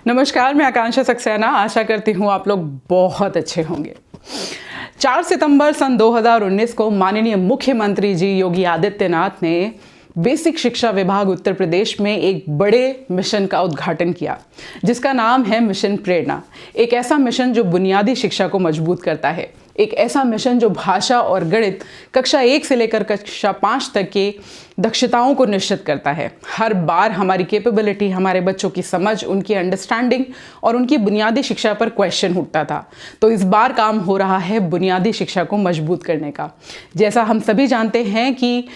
नमस्कार, मैं आकांक्षा सक्सेना। आशा करती हूँ आप लोग बहुत अच्छे होंगे। 4 सितंबर सन 2019 को माननीय मुख्यमंत्री जी योगी आदित्यनाथ ने बेसिक शिक्षा विभाग उत्तर प्रदेश में एक बड़े मिशन का उद्घाटन किया, जिसका नाम है मिशन प्रेरणा। एक ऐसा मिशन जो बुनियादी शिक्षा को मजबूत करता है, एक ऐसा मिशन जो भाषा और गणित कक्षा 1 से लेकर कक्षा 5 तक के दक्षताओं को निश्चित करता है। हर बार हमारी कैपेबिलिटी, हमारे बच्चों की समझ, उनकी अंडरस्टैंडिंग और उनकी बुनियादी शिक्षा पर क्वेश्चन उठता था। तो इस बार काम हो रहा है बुनियादी शिक्षा को मजबूत करने का। जैसा हम सभी जानते हैं कि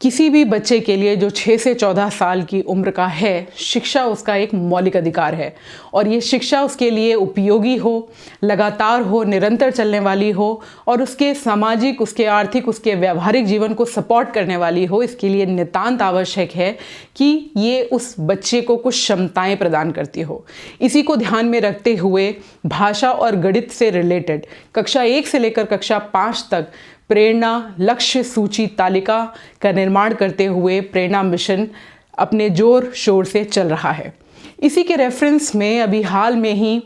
किसी भी बच्चे के लिए जो 6 से 14 साल की उम्र का है, शिक्षा उसका एक मौलिक अधिकार है और ये शिक्षा उसके लिए उपयोगी हो, लगातार हो, निरंतर चलने वाली हो और उसके सामाजिक, उसके आर्थिक, उसके व्यावहारिक जीवन को सपोर्ट करने वाली हो। इसके लिए नितांत आवश्यक है कि ये उस बच्चे को कुछ क्षमताएं प्रदान करती हो। इसी को ध्यान में रखते हुए भाषा और गणित से रिलेटेड कक्षा 1 से लेकर कक्षा 5 तक प्रेरणा लक्ष्य सूची तालिका का निर्माण करते हुए प्रेरणा मिशन अपने जोर शोर से चल रहा है। इसी के रेफरेंस में अभी हाल में ही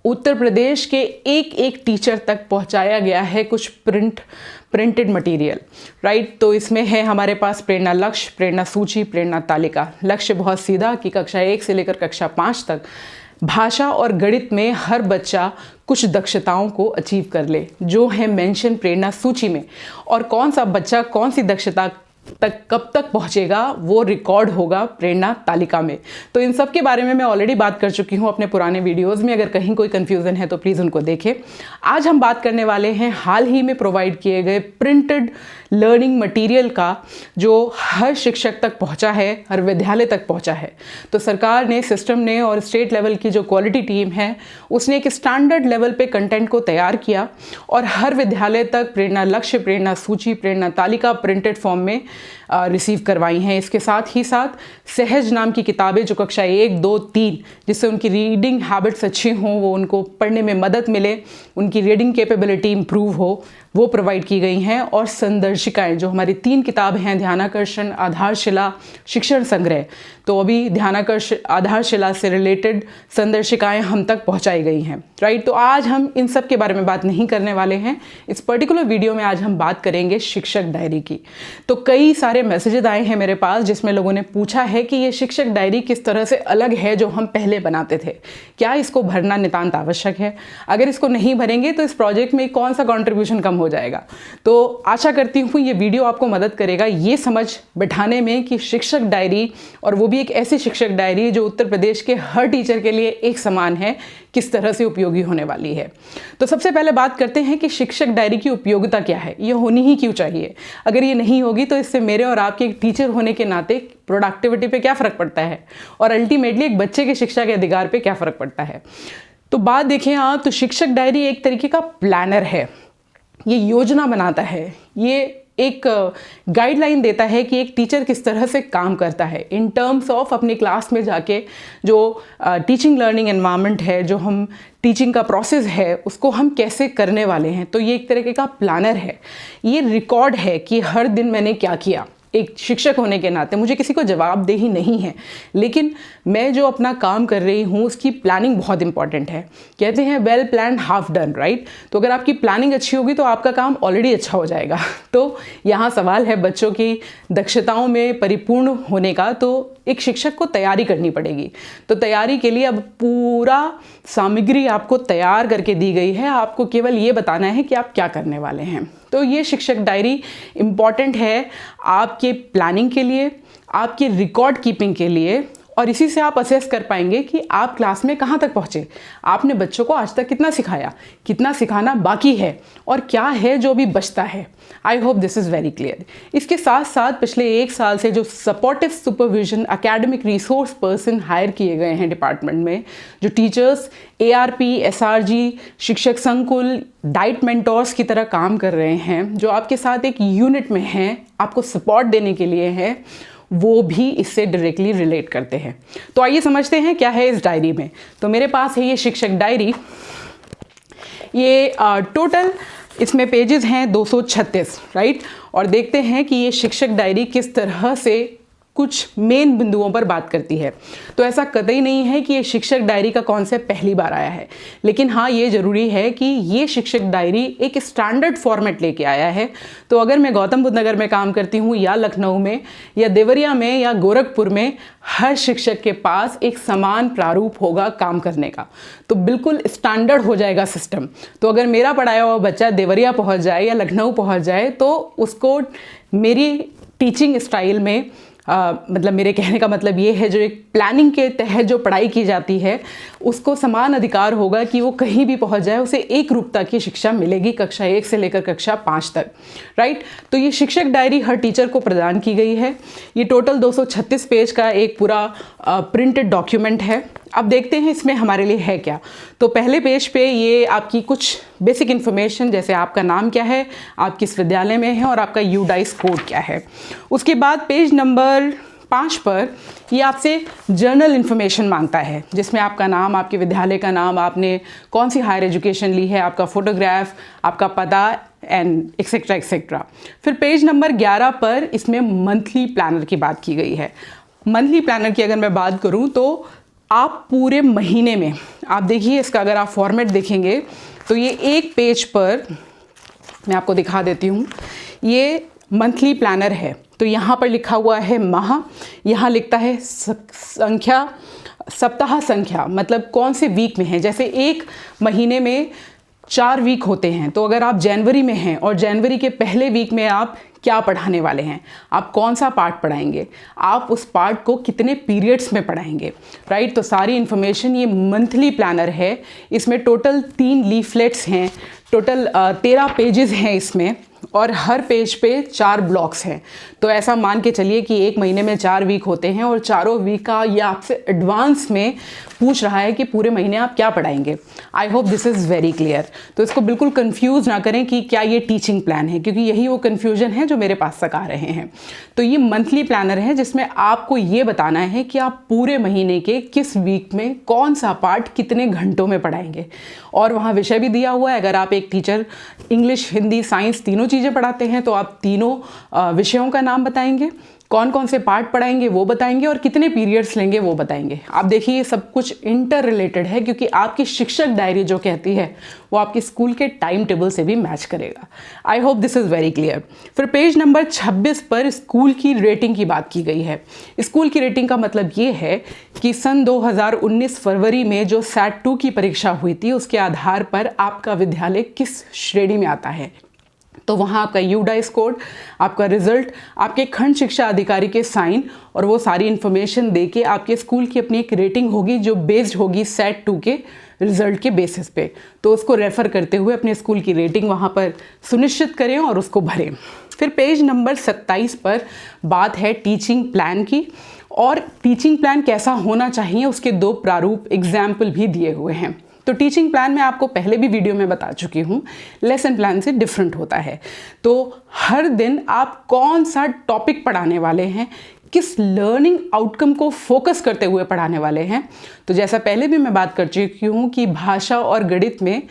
उत्तर प्रदेश के एक टीचर तक पहुंचाया गया है कुछ प्रिंटेड मटेरियल, राइट। तो इसमें है हमारे पास प्रेरणा लक्ष्य, प्रेरणा सूची, प्रेरणा तालिका। लक्ष्य बहुत सीधा कि कक्षा 1 से लेकर कक्षा 5 तक भाषा और गणित में हर बच्चा कुछ दक्षताओं को अचीव कर ले, जो है मेंशन प्रेरणा सूची में। और कौन सा बच्चा कौन सी दक्षता तक कब तक पहुंचेगा वो रिकॉर्ड होगा प्रेरणा तालिका में। तो इन सब के बारे में मैं ऑलरेडी बात कर चुकी हूं अपने पुराने वीडियोस में। अगर कहीं कोई कंफ्यूजन है तो प्लीज़ उनको देखें। आज हम बात करने वाले हैं हाल ही में प्रोवाइड किए गए प्रिंटेड लर्निंग मटेरियल का, जो हर शिक्षक तक पहुंचा है, हर विद्यालय तक पहुंचा है। तो सरकार ने, सिस्टम ने और स्टेट लेवल की जो क्वालिटी टीम है उसने एक स्टैंडर्ड लेवल पे कंटेंट को तैयार किया और हर विद्यालय तक प्रेरणा लक्ष्य, प्रेरणा सूची, प्रेरणा तालिका प्रिंटेड फॉर्म में रिसीव करवाई हैं। इसके साथ ही साथ सहज नाम की किताबें जो कक्षा 1, 2, 3 जिससे उनकी रीडिंग हैबिट्स अच्छी हों, वो उनको पढ़ने में मदद मिले, उनकी रीडिंग कैपेबिलिटी इंप्रूव हो, वो प्रोवाइड की गई हैं। और संदर्शिकाएं जो हमारी 3 किताब हैं, ध्यानाकर्षण, आधारशिला, शिक्षण संग्रह, तो अभी ध्यानाकर्षण, आधारशिला से रिलेटेड संदर्शिकाएं हम तक पहुंचाई गई हैं, राइट। तो आज हम इन सब के बारे में बात नहीं करने वाले हैं। इस पर्टिकुलर वीडियो में आज हम बात करेंगे शिक्षक डायरी की। तो कई सारे मैसेजेस आए हैं मेरे पास जिसमें लोगों ने पूछा है कि ये शिक्षक डायरी किस तरह से अलग है जो हम पहले बनाते थे, क्या इसको भरना नितांत आवश्यक है? अगर इसको नहीं भरेंगे तो इस प्रोजेक्ट में कौन सा कॉन्ट्रीब्यूशन कम हो जाएगा? तो आशा करती हूँ ये वीडियो आपको मदद करेगा ये समझ बिठाने में कि शिक्षक डायरी, और वो भी एक ऐसी शिक्षक डायरी जो उत्तर प्रदेश के हर टीचर के लिए एक समान है, किस तरह से उपयोगी होने वाली है। तो सबसे पहले बात करते हैं कि शिक्षक डायरी की उपयोगिता क्या है, ये होनी ही क्यों चाहिए। अगर ये नहीं होगी तो इससे मेरे और आपके एक टीचर होने के नाते प्रोडक्टिविटी पे क्या फ़र्क पड़ता है और अल्टीमेटली एक बच्चे के शिक्षा के अधिकार पे क्या फ़र्क पड़ता है। तो बात देखें आप, तो शिक्षक डायरी एक तरीके का प्लानर है, ये योजना बनाता है, ये एक गाइडलाइन देता है कि एक टीचर किस तरह से काम करता है इन टर्म्स ऑफ अपनी क्लास में जाके जो टीचिंग लर्निंग एनवायरनमेंट है, जो हम टीचिंग का प्रोसेस है उसको हम कैसे करने वाले हैं। तो ये एक तरीके का प्लानर है, ये रिकॉर्ड है कि हर दिन मैंने क्या किया। एक शिक्षक होने के नाते मुझे किसी को जवाबदेही नहीं है, लेकिन मैं जो अपना काम कर रही हूँ उसकी प्लानिंग बहुत इंपॉर्टेंट है। कहते हैं well plan half done, right. तो अगर आपकी प्लानिंग अच्छी होगी तो आपका काम ऑलरेडी अच्छा हो जाएगा। तो यहाँ सवाल है बच्चों की दक्षताओं में परिपूर्ण होने का, तो एक शिक्षक को तैयारी करनी पड़ेगी। तो तैयारी के लिए अब पूरा सामग्री आपको तैयार करके दी गई है, आपको केवल ये बताना है कि आप क्या करने वाले हैं। तो ये शिक्षक डायरी इम्पॉर्टेंट है आपके प्लानिंग के लिए, आपके रिकॉर्ड कीपिंग के लिए, और इसी से आप असेस कर पाएंगे कि आप क्लास में कहाँ तक पहुँचे, आपने बच्चों को आज तक कितना सिखाया, कितना सिखाना बाकी है और क्या है जो अभी बचता है। I hope this is very clear. इसके साथ साथ पिछले 1 साल से जो supportive supervision academic resource person hire किए गए हैं डिपार्टमेंट में, जो टीचर्स ARP, SRG, शिक्षक संकुल, डाइट मेंटोर्स की तरह काम कर रहे हैं, जो आपके साथ एक यूनिट में हैं, आपको सपोर्ट देने के लिए हैं, वो भी इससे डायरेक्टली रिलेट करते हैं। तो आइए समझते हैं क्या है इस डायरी में। तो मेरे पास है ये शिक्षक डायरी, ये टोटल इसमें पेजेस हैं 236, राइट। और देखते हैं कि ये शिक्षक डायरी किस तरह से कुछ मेन बिंदुओं पर बात करती है। तो ऐसा कतई नहीं है कि ये शिक्षक डायरी का कॉन्सेप्ट पहली बार आया है, लेकिन हाँ ये ज़रूरी है कि ये शिक्षक डायरी एक स्टैंडर्ड फॉर्मेट लेके आया है। तो अगर मैं गौतम बुद्ध नगर में काम करती हूँ या लखनऊ में या देवरिया में या गोरखपुर में, हर शिक्षक के पास एक समान प्रारूप होगा काम करने का, तो बिल्कुल स्टैंडर्ड हो जाएगा सिस्टम। तो अगर मेरा पढ़ाया हुआ बच्चा देवरिया पहुँच जाए या लखनऊ पहुँच जाए तो उसको मेरी टीचिंग स्टाइल में मतलब मेरे कहने का मतलब ये है, जो एक प्लानिंग के तहत जो पढ़ाई की जाती है उसको समान अधिकार होगा कि वो कहीं भी पहुंच जाए, उसे एक रूपता की शिक्षा मिलेगी कक्षा 1 से लेकर कक्षा 5 तक, राइट। तो ये शिक्षक डायरी हर टीचर को प्रदान की गई है। ये टोटल 236 पेज का एक पूरा प्रिंटेड डॉक्यूमेंट है। अब देखते हैं इसमें हमारे लिए है क्या। तो पहले पेज पे ये आपकी कुछ बेसिक इन्फॉर्मेशन, जैसे आपका नाम क्या है, आप किस विद्यालय में हैं और आपका यूडाइस कोड क्या है। उसके बाद पेज नंबर 5 पर ये आपसे जर्नल इन्फॉर्मेशन मांगता है, जिसमें आपका नाम, आपके विद्यालय का नाम, आपने कौन सी हायर एजुकेशन ली है, आपका फ़ोटोग्राफ, आपका पता एंड एक्सेट्रा एक्सेट्रा। फिर पेज नंबर 11 पर इसमें मंथली प्लानर की बात की गई है। मंथली प्लानर की अगर मैं बात करूं तो आप पूरे महीने में, आप देखिए इसका अगर आप फॉर्मेट देखेंगे तो ये एक पेज पर, मैं आपको दिखा देती हूँ, ये मंथली प्लानर है। तो यहाँ पर लिखा हुआ है माह, यहाँ लिखता है संख्या, सप्ताह संख्या, मतलब कौन से वीक में है। जैसे एक महीने में 4 वीक होते हैं, तो अगर आप जनवरी में हैं और जनवरी के पहले वीक में आप क्या पढ़ाने वाले हैं, आप कौन सा पार्ट पढ़ाएंगे, आप उस पार्ट को कितने पीरियड्स में पढ़ाएंगे, राइट। तो सारी इन्फॉर्मेशन ये मंथली प्लानर है। इसमें टोटल 3 लीफलेट्स हैं, टोटल 13 पेजेस हैं इसमें, और हर पेज पे 4 ब्लॉक्स हैं। तो ऐसा मान के चलिए कि एक महीने में 4 वीक होते हैं और चारों वीक का ये आपसे एडवांस में पूछ रहा है कि पूरे महीने आप क्या पढ़ाएंगे। आई hope this is very clear. तो इसको बिल्कुल कंफ्यूज ना करें कि क्या ये टीचिंग प्लान है, क्योंकि यही वो कन्फ्यूजन है जो मेरे पास तक आ रहे हैं। तो ये मंथली प्लानर है जिसमें आपको ये बताना है कि आप पूरे महीने के किस वीक में कौन सा पार्ट कितने घंटों में पढ़ाएंगे। और वहाँ विषय भी दिया हुआ है। अगर आप एक टीचर इंग्लिश, हिंदी, साइंस तीनों चीज़ें पढ़ाते हैं तो आप तीनों विषयों का नाम बताएंगे, कौन कौन से पार्ट पढ़ाएंगे वो बताएंगे, और कितने पीरियड्स लेंगे वो बताएंगे। आप देखिए ये सब कुछ इंटर रिलेटेड है, क्योंकि आपकी शिक्षक डायरी जो कहती है वो आपके स्कूल के टाइम टेबल से भी मैच करेगा। आई hope this is very clear. फिर पेज नंबर 26 पर स्कूल की रेटिंग की बात की गई है। स्कूल की रेटिंग का मतलब ये है कि सन 2019 फरवरी में जो SAT 2 की परीक्षा हुई थी उसके आधार पर आपका विद्यालय किस श्रेणी में आता है। तो वहाँ आपका यूडाइस कोड, आपका रिजल्ट, आपके खंड शिक्षा अधिकारी के साइन और वो सारी इन्फॉर्मेशन देके आपके स्कूल की अपनी एक रेटिंग होगी जो बेस्ड होगी SAT 2 के रिजल्ट के बेसिस पे। तो उसको रेफ़र करते हुए अपने स्कूल की रेटिंग वहाँ पर सुनिश्चित करें और उसको भरें। फिर पेज नंबर 27 पर बात है टीचिंग प्लान की, और टीचिंग प्लान कैसा होना चाहिए उसके 2 प्रारूप एग्जाम्पल भी दिए हुए हैं। तो टीचिंग प्लान मैं आपको पहले भी वीडियो में बता चुकी हूँ, लेसन प्लान से डिफरेंट होता है। तो हर दिन आप कौन सा टॉपिक पढ़ाने वाले हैं, किस लर्निंग आउटकम को फोकस करते हुए पढ़ाने वाले हैं। तो जैसा पहले भी मैं बात कर चुकी हूँ कि भाषा और गणित में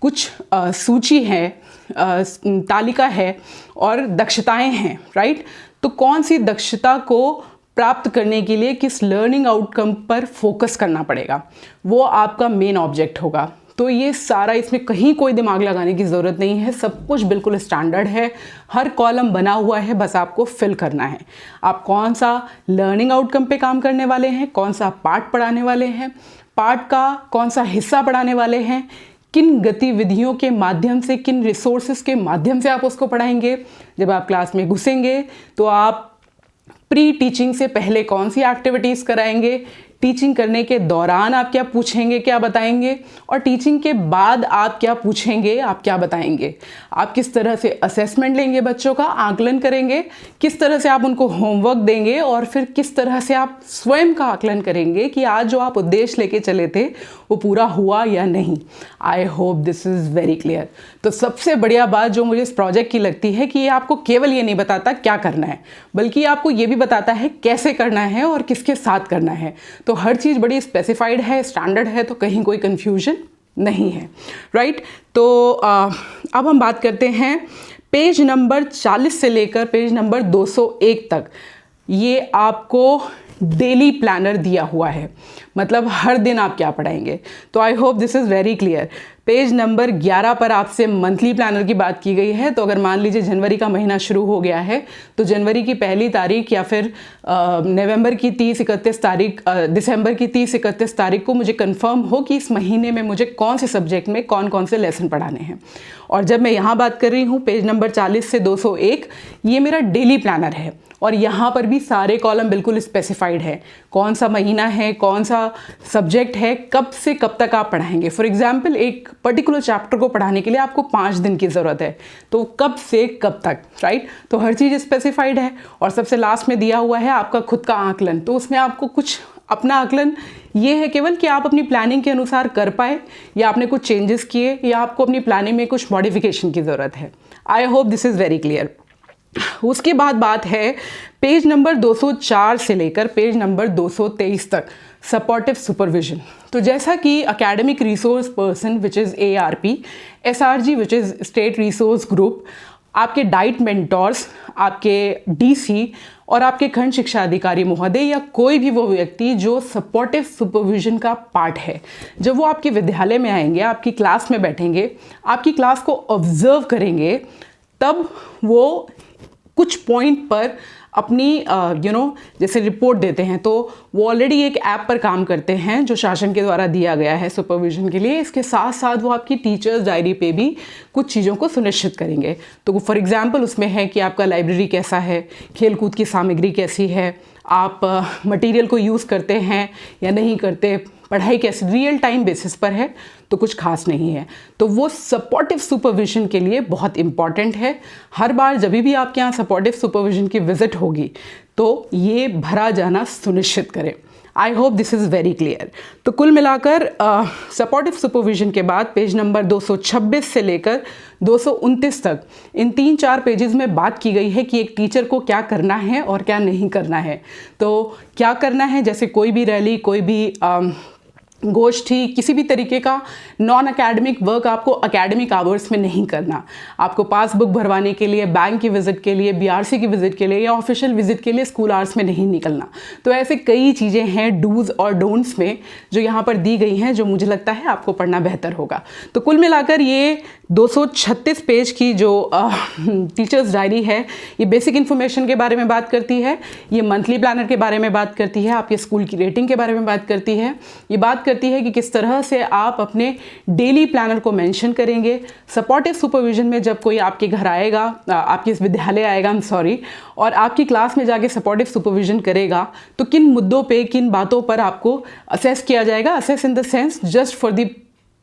कुछ सूची है, तालिका है और दक्षताएं हैं, राइट। तो कौन सी दक्षता को प्राप्त करने के लिए किस लर्निंग आउटकम पर फोकस करना पड़ेगा, वो आपका मेन ऑब्जेक्ट होगा। तो ये सारा, इसमें कहीं कोई दिमाग लगाने की ज़रूरत नहीं है, सब कुछ बिल्कुल स्टैंडर्ड है। हर कॉलम बना हुआ है, बस आपको फिल करना है। आप कौन सा लर्निंग आउटकम पे काम करने वाले हैं, कौन सा पार्ट पढ़ाने वाले हैं, पार्ट का कौन सा हिस्सा पढ़ाने वाले हैं, किन गतिविधियों के माध्यम से, किन रिसोर्सेज के माध्यम से आप उसको पढ़ाएंगे। जब आप क्लास में घुसेंगे तो आप प्री टीचिंग से पहले कौन सी एक्टिविटीज़ कराएंगे, टीचिंग करने के दौरान आप क्या पूछेंगे, क्या बताएंगे, और टीचिंग के बाद आप क्या पूछेंगे, आप क्या बताएंगे। आप किस तरह से असेसमेंट लेंगे, बच्चों का आकलन करेंगे, किस तरह से आप उनको होमवर्क देंगे, और फिर किस तरह से आप स्वयं का आकलन करेंगे कि आज जो आप उद्देश्य लेके चले थे वो पूरा हुआ या नहीं। आई hope this is very clear. तो सबसे बढ़िया बात जो मुझे इस प्रोजेक्ट की लगती है कि ये आपको केवल ये नहीं बताता क्या करना है, बल्कि आपको ये भी बताता है कैसे करना है और किसके साथ करना है। तो हर चीज़ बड़ी स्पेसिफाइड है, स्टैंडर्ड है, तो कहीं कोई कन्फ्यूजन नहीं है, राइट। तो अब हम बात करते हैं पेज नंबर 40 से लेकर पेज नंबर 201 तक। ये आपको डेली प्लानर दिया हुआ है, मतलब हर दिन आप क्या पढ़ाएंगे। तो आई hope this is very clear. Page number 11 पर आपसे मंथली प्लानर की बात की गई है। तो अगर मान लीजिए जनवरी का महीना शुरू हो गया है तो जनवरी की पहली तारीख या फिर नवंबर की 30-31 तारीख, दिसंबर की 30-31 तारीख को मुझे कंफर्म हो कि इस महीने में मुझे कौन से सब्जेक्ट में कौन कौन से लेसन पढ़ाने हैं। और जब मैं यहाँ बात कर रही हूँ पेज नंबर 40 से 201, ये मेरा डेली प्लानर है और यहाँ पर भी सारे कॉलम बिल्कुल स्पेसिफाइड है, कौन सा महीना है, कौन सा सब्जेक्ट है, कब से कब तक आप पढ़ाएंगे। फॉर एग्जाम्पल एक पर्टिकुलर चैप्टर को पढ़ाने के लिए आपको 5 दिन की ज़रूरत है, तो कब से कब तक, राइट। तो हर चीज़ स्पेसिफाइड है। और सबसे लास्ट में दिया हुआ है आपका खुद का आकलन। तो उसमें आपको कुछ अपना आकलन ये है केवल कि आप अपनी प्लानिंग के अनुसार कर पाए या आपने कुछ चेंजेस किए या आपको अपनी प्लानिंग में कुछ मॉडिफिकेशन की ज़रूरत है। I hope this is very clear. उसके बाद बात है पेज नंबर 204 से लेकर पेज नंबर 223 तक, सपोर्टिव सुपरविजन। तो जैसा कि academic resource person which is ARP, SRG which is state resource group, आपके डाइट मेंटोर्स, आपके DC और आपके खंड शिक्षा अधिकारी महोदय या कोई भी वो व्यक्ति जो सपोर्टिव सुपरविजन का पार्ट है, जब वो आपके विद्यालय में आएंगे, आपकी क्लास में बैठेंगे, आपकी क्लास को ऑब्जर्व करेंगे, तब वो कुछ पॉइंट पर अपनी जैसे रिपोर्ट देते हैं। तो वो ऑलरेडी एक ऐप पर काम करते हैं जो शासन के द्वारा दिया गया है सुपरविजन के लिए। इसके साथ साथ वो आपकी टीचर्स डायरी पे भी कुछ चीज़ों को सुनिश्चित करेंगे। तो फॉर एग्जांपल उसमें है कि आपका लाइब्रेरी कैसा है, खेलकूद की सामग्री कैसी है, आप मटेरियल को यूज़ करते हैं या नहीं करते, पढ़ाई कैसे रियल टाइम बेसिस पर है तो कुछ खास नहीं है। तो वो सपोर्टिव सुपरविजन के लिए बहुत इम्पॉर्टेंट है। हर बार जब भी आपके यहाँ सपोर्टिव सुपरविजन की विजिट होगी तो ये भरा जाना सुनिश्चित करें। आई hope this is very clear. तो कुल मिलाकर सपोर्टिव सुपरविजन के बाद पेज नंबर 226 से लेकर 229 तक इन 3-4 पेजेस में बात की गई है कि एक टीचर को क्या करना है और क्या नहीं करना है। तो क्या करना है, जैसे कोई भी रैली, कोई भी गोष्ठी, किसी भी तरीके का नॉन एकेडमिक वर्क आपको एकेडमिक आवर्स में नहीं करना। आपको पासबुक भरवाने के लिए, बैंक की विज़िट के लिए, BRC की विज़िट के लिए या ऑफिशियल विज़िट के लिए स्कूल आवर्स में नहीं निकलना। तो ऐसे कई चीज़ें हैं डूज़ और डोंट्स में जो यहाँ पर दी गई हैं, जो मुझे लगता है आपको पढ़ना बेहतर होगा। तो कुल मिलाकर ये 236 पेज की जो टीचर्स डायरी है, ये बेसिक इन्फॉर्मेशन के बारे में बात करती है, ये मंथली प्लानर के बारे में बात करती है, आपके स्कूल की रेटिंग के बारे में बात करती है, ये बात करती है कि किस तरह से आप अपने डेली प्लानर को मेंशन करेंगे। सपोर्टिव सुपरविजन में जब कोई आपके घर आएगा, आपके इस विद्यालय आएगा, और आपकी क्लास में जाके सपोर्टिव सुपरविजन करेगा, तो किन मुद्दों पे, किन बातों पर आपको असेस किया जाएगा। Assess in the sense just for the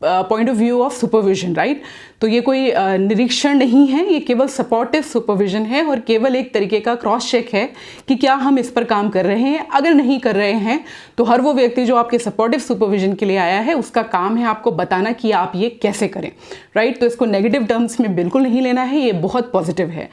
point of view of supervision, right. तो ये कोई निरीक्षण नहीं है, ये केवल सपोर्टिव सुपरविजन है और केवल एक तरीके का क्रॉस चेक है कि क्या हम इस पर काम कर रहे हैं। अगर नहीं कर रहे हैं तो हर वो व्यक्ति जो आपके सपोर्टिव सुपरविजन के लिए आया है, उसका काम है आपको बताना कि आप ये कैसे करें, राइट। तो इसको नेगेटिव टर्म्स में बिल्कुल नहीं लेना है, ये बहुत पॉजिटिव है।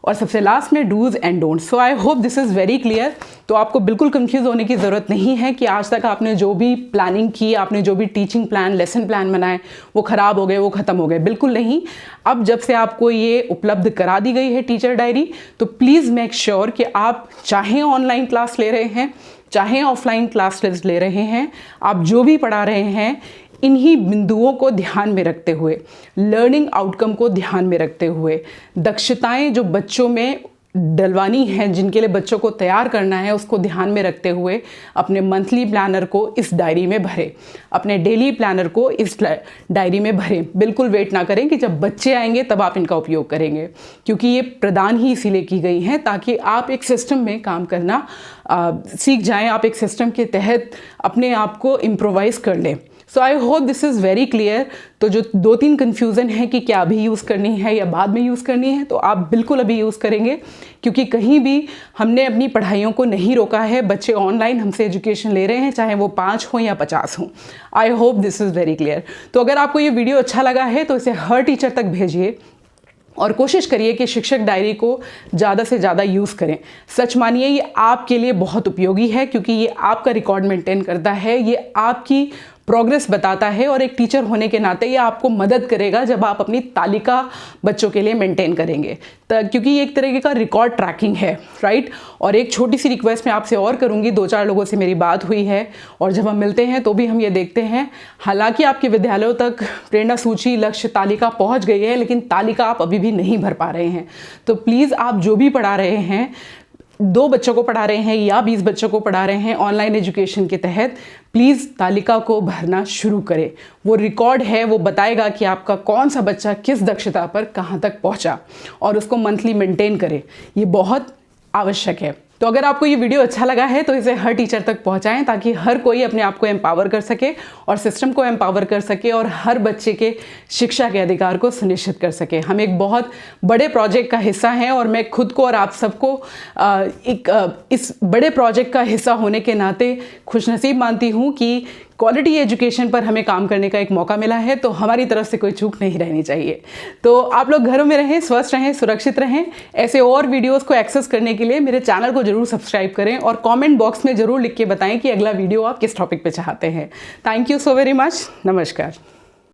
और सबसे लास्ट में dos and don'ts. So I hope this is very clear. तो आपको बिल्कुल कंफ्यूज होने की ज़रूरत नहीं है कि आज तक आपने जो भी प्लानिंग की, आपने जो भी टीचिंग प्लान, लेसन प्लान बनाए, वो ख़राब हो गए, वो ख़त्म हो गए, बिल्कुल नहीं। अब जब से आपको ये उपलब्ध करा दी गई है टीचर डायरी, तो प्लीज़ मेक श्योर कि आप चाहे ऑनलाइन क्लास ले रहे हैं, चाहे ऑफलाइन क्लास ले रहे हैं, आप जो भी पढ़ा रहे हैं, इन्हीं बिंदुओं को ध्यान में रखते हुए, लर्निंग आउटकम को ध्यान में रखते हुए, दक्षताएं जो बच्चों में डलवानी हैं, जिनके लिए बच्चों को तैयार करना है, उसको ध्यान में रखते हुए अपने मंथली प्लानर को इस डायरी में भरें, अपने डेली प्लानर को इस डायरी में भरें। बिल्कुल वेट ना करें कि जब बच्चे आएंगे तब आप इनका उपयोग करेंगे, क्योंकि ये प्रदान ही इसीलिए की गई हैं ताकि आप एक सिस्टम में काम करना सीख जाएं, आप एक सिस्टम के तहत अपने आप को इम्प्रोवाइज़ कर लें। So I hope this is very clear. तो जो 2-3 कन्फ्यूज़न है कि क्या अभी यूज़ करनी है या बाद में यूज़ करनी है, तो आप बिल्कुल अभी यूज़ करेंगे, क्योंकि कहीं भी हमने अपनी पढ़ाइयों को नहीं रोका है। बच्चे ऑनलाइन हमसे एजुकेशन ले रहे हैं, चाहे वो 5 हों या 50 हों। आई hope this is very clear. तो अगर आपको ये वीडियो अच्छा लगा है तो इसे हर टीचर तक भेजिए और कोशिश करिए कि शिक्षक डायरी को ज़्यादा से ज़्यादा यूज़ करें। सच मानिए ये आपके लिए बहुत उपयोगी है, क्योंकि ये आपका रिकॉर्ड मेंटेन करता है, ये आपकी प्रोग्रेस बताता है और एक टीचर होने के नाते ये आपको मदद करेगा जब आप अपनी तालिका बच्चों के लिए मेंटेन करेंगे, क्योंकि ये एक तरीके का रिकॉर्ड ट्रैकिंग है, राइट। और एक छोटी सी रिक्वेस्ट मैं आपसे और करूँगी, 2-4 लोगों से मेरी बात हुई है और जब हम मिलते हैं तो भी हम ये देखते हैं, हालांकि आपके विद्यालयों तक प्रेरणा सूची लक्ष्य तालिका पहुँच गई है, लेकिन तालिका आप अभी भी नहीं भर पा रहे हैं। तो प्लीज़ आप जो भी पढ़ा रहे हैं, 2 बच्चों को पढ़ा रहे हैं या 20 बच्चों को पढ़ा रहे हैं ऑनलाइन एजुकेशन के तहत, प्लीज़ तालिका को भरना शुरू करें। वो रिकॉर्ड है, वो बताएगा कि आपका कौन सा बच्चा किस दक्षता पर कहाँ तक पहुँचा, और उसको मंथली मेंटेन करें। ये बहुत आवश्यक है। तो अगर आपको ये वीडियो अच्छा लगा है तो इसे हर टीचर तक पहुंचाएं, ताकि हर कोई अपने आप को एम्पावर कर सके और सिस्टम को एम्पावर कर सके और हर बच्चे के शिक्षा के अधिकार को सुनिश्चित कर सके। हम एक बहुत बड़े प्रोजेक्ट का हिस्सा हैं और मैं खुद को और आप सबको इस बड़े प्रोजेक्ट का हिस्सा होने के नाते खुशनसीब मानती हूँ कि क्वालिटी एजुकेशन पर हमें काम करने का एक मौका मिला है, तो हमारी तरफ से कोई चूक नहीं रहनी चाहिए। तो आप लोग घरों में रहें, स्वस्थ रहें, सुरक्षित रहें। ऐसे और वीडियोस को एक्सेस करने के लिए मेरे चैनल को जरूर सब्सक्राइब करें और कमेंट बॉक्स में ज़रूर लिख के बताएं कि अगला वीडियो आप किस टॉपिक पे चाहते हैं। Thank you so very much. नमस्कार।